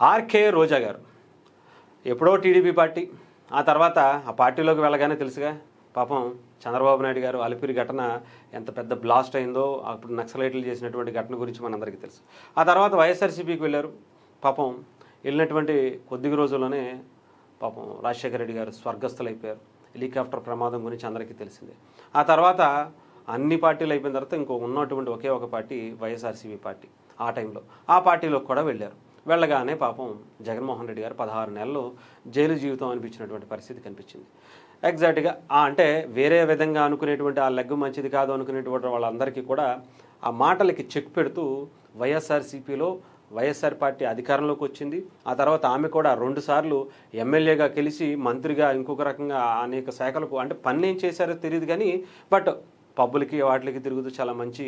RK రోజా గారు ఎప్పుడో TDP party, ఆ తర్వాత ఆ పార్టీలోకి వెళ్ళగానే తెలుసుగా పాపం చంద్రబాబు నాయుడు గారు అలిపిరి ఘటన ఎంత పెద్ద బ్లాస్ట్ అయిందో, అప్పుడు నక్సలైట్లు చేసినటువంటి ఘటన గురించి మనందరికీ తెలుసు. ఆ తర్వాత వైఎస్ఆర్సీపీకి వెళ్ళారు. పాపం వెళ్ళినటువంటి కొద్ది రోజుల్లోనే పాపం రాజశేఖర రెడ్డి గారు స్వర్గస్థులైపోయారు. హెలికాప్టర్ ప్రమాదం గురించి అందరికీ తెలిసిందే. ఆ తర్వాత అన్ని పార్టీలు అయిపోయిన తర్వాత ఇంకో ఉన్నటువంటి ఒకే ఒక పార్టీ వైఎస్ఆర్సీపీ పార్టీ. ఆ టైంలో ఆ పార్టీలోకి కూడా వెళ్ళారు. వెళ్ళగానే పాపం జగన్మోహన్ రెడ్డి గారు 16 నెలలు జైలు జీవితం అనిపించినటువంటి పరిస్థితి కనిపించింది. ఎగ్జాక్ట్గా అంటే వేరే విధంగా అనుకునేటువంటి ఆ లెగ్గు మంచిది కాదు అనుకునేటువంటి వాళ్ళందరికీ కూడా ఆ మాటలకి చెక్ పెడుతూ వైఎస్ఆర్సీపీలో వైఎస్ఆర్ పార్టీ అధికారంలోకి వచ్చింది. ఆ తర్వాత ఆమె కూడా 2 సార్లు ఎమ్మెల్యేగా గెలిచి మంత్రిగా ఇంకొక రకంగా అనేక శాఖలకు అంటే పని ఏం చేశారో తెలియదు కానీ బట్ పబ్బులకి వాటికి తిరుగుతూ చాలా మంచి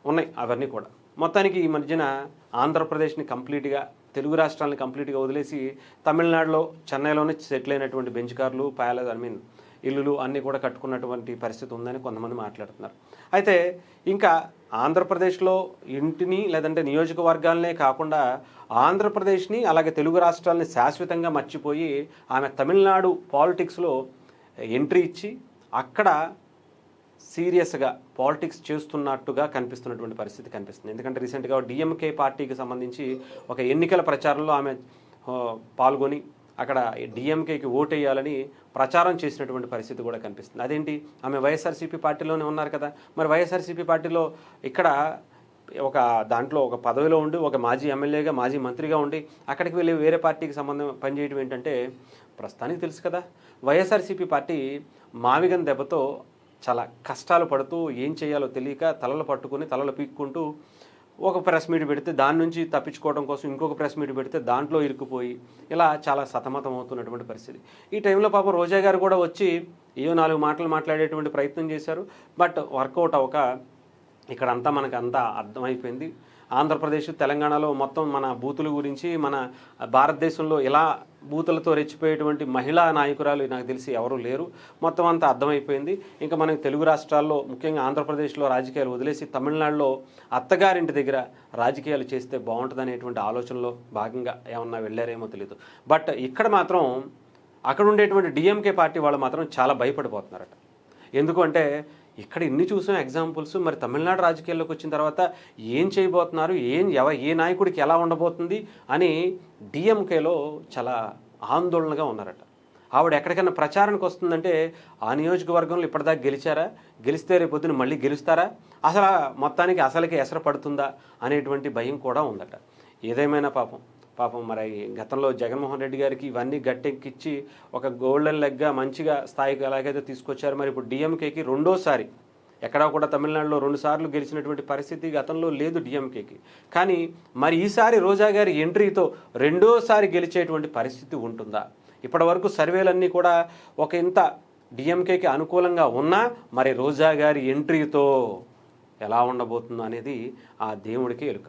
ఉన్నాయి అవన్నీ కూడా. మొత్తానికి ఈ మధ్యన ఆంధ్రప్రదేశ్ని కంప్లీట్గా తెలుగు రాష్ట్రాలను కంప్లీట్గా వదిలేసి తమిళనాడులో చెన్నైలోనే సెటిల్ అయినటువంటి బెంచ్ కార్లు ప్యాలెస్ ఇల్లులు అన్నీ కూడా కట్టుకున్నటువంటి పరిస్థితి ఉందని కొంతమంది మాట్లాడుతున్నారు. అయితే ఇంకా ఆంధ్రప్రదేశ్లో ఇంటిని లేదంటే నియోజకవర్గాలనే కాకుండా ఆంధ్రప్రదేశ్ని అలాగే తెలుగు రాష్ట్రాలని శాశ్వతంగా మర్చిపోయి ఆమె తమిళనాడు పాలిటిక్స్లో ఎంట్రీ ఇచ్చి అక్కడ సీరియస్గా పాలిటిక్స్ చేస్తున్నట్టుగా కనిపిస్తున్నటువంటి పరిస్థితి కనిపిస్తుంది. ఎందుకంటే రీసెంట్గా డిఎంకే పార్టీకి సంబంధించి ఒక ఎన్నికల ప్రచారంలో ఆమె పాల్గొని అక్కడ డిఎంకేకి ఓటేయాలని ప్రచారం చేసినటువంటి పరిస్థితి కూడా కనిపిస్తుంది. అదేంటి, ఆమె వైఎస్ఆర్సీపీ పార్టీలోనే ఉన్నారు కదా, మరి వైఎస్ఆర్సీపీ పార్టీలో ఇక్కడ ఒక దాంట్లో ఒక పదవిలో ఉండి ఒక మాజీ ఎమ్మెల్యేగా మాజీ మంత్రిగా ఉండి అక్కడికి వెళ్ళి వేరే పార్టీకి సంబంధం పనిచేయడం ఏంటంటే ప్రస్తుతానికి తెలుసు కదా, వైఎస్ఆర్సీపీ పార్టీ మావిగన్ దెబ్బతో చాలా కష్టాలు పడుతూ ఏం చేయాలో తెలియక తలలు పట్టుకుని తలలు పీక్కుంటూ ఒక ప్రెస్ మీట్ పెడితే దాని నుంచి తప్పించుకోవడం కోసం ఇంకొక ప్రెస్ మీట్ పెడితే దాంట్లో ఇరుక్కుపోయి ఇలా చాలా సతమతం అవుతున్నటువంటి పరిస్థితి. ఈ టైంలో పాపం రోజా గారు కూడా వచ్చి ఏవో 4 మాటలు మాట్లాడేటువంటి ప్రయత్నం చేశారు. బట్ వర్కౌట్ అవ్వక ఇక్కడంతా మనకు అంతా అర్థమైపోయింది. ఆంధ్రప్రదేశ్ తెలంగాణలో మొత్తం మన బూతుల గురించి మన భారతదేశంలో ఇలా బూతులతో రెచ్చిపోయేటువంటి మహిళా నాయకురాలు నాకు తెలిసి ఎవరూ లేరు. మొత్తం అంతా అర్థమైపోయింది. ఇంకా మనకి తెలుగు రాష్ట్రాల్లో ముఖ్యంగా ఆంధ్రప్రదేశ్లో రాజకీయాలు వదిలేసి తమిళనాడులో అత్తగారింటి దగ్గర రాజకీయాలు చేస్తే బాగుంటుందనేటువంటి ఆలోచనలో భాగంగా ఏమన్నా వెళ్ళారేమో తెలియదు. బట్ ఇక్కడ మాత్రం అక్కడ ఉండేటువంటి డిఎంకే పార్టీ వాళ్ళు మాత్రం చాలా భయపడిపోతున్నారట. ఎందుకు అంటే ఇక్కడ ఇన్ని చూసాం ఎగ్జాంపుల్స్, మరి తమిళనాడు రాజకీయాల్లోకి వచ్చిన తర్వాత ఏం చేయబోతున్నారు, ఏ నాయకుడికి ఎలా ఉండబోతుంది అని డిఎంకేలో చాలా ఆందోళనగా ఉన్నారట. ఆవిడ ఎక్కడికైనా ప్రచారానికి వస్తుందంటే ఆ నియోజకవర్గంలో ఇప్పటిదాకా గెలిచారా, గెలిస్తే రేపొద్దున మళ్ళీ గెలుస్తారా, అసలు మొత్తానికి అసలుకి ఎసరు పడుతుందా అనేటువంటి భయం కూడా ఉందట. ఏదేమైనా పాపం మరి గతంలో జగన్మోహన్ రెడ్డి గారికి ఇవన్నీ గట్టెక్కిచ్చి ఒక గోల్డెన్ లెగ్గా మంచిగా స్థాయికి ఎలాగైతే తీసుకొచ్చారు, మరి ఇప్పుడు డిఎంకేకి రెండోసారి ఎక్కడా కూడా తమిళనాడులో 2 సార్లు గెలిచినటువంటి పరిస్థితి గతంలో లేదు డిఎంకేకి. కానీ మరి ఈసారి రోజా గారి ఎంట్రీతో రెండోసారి గెలిచేటువంటి పరిస్థితి ఉంటుందా? ఇప్పటి వరకు సర్వేలన్నీ కూడా ఒక ఇంత డిఎంకేకి అనుకూలంగా ఉన్నా మరి రోజా గారి ఎంట్రీతో ఎలా ఉండబోతుందో అనేది ఆ దేవుడికి ఎరుక.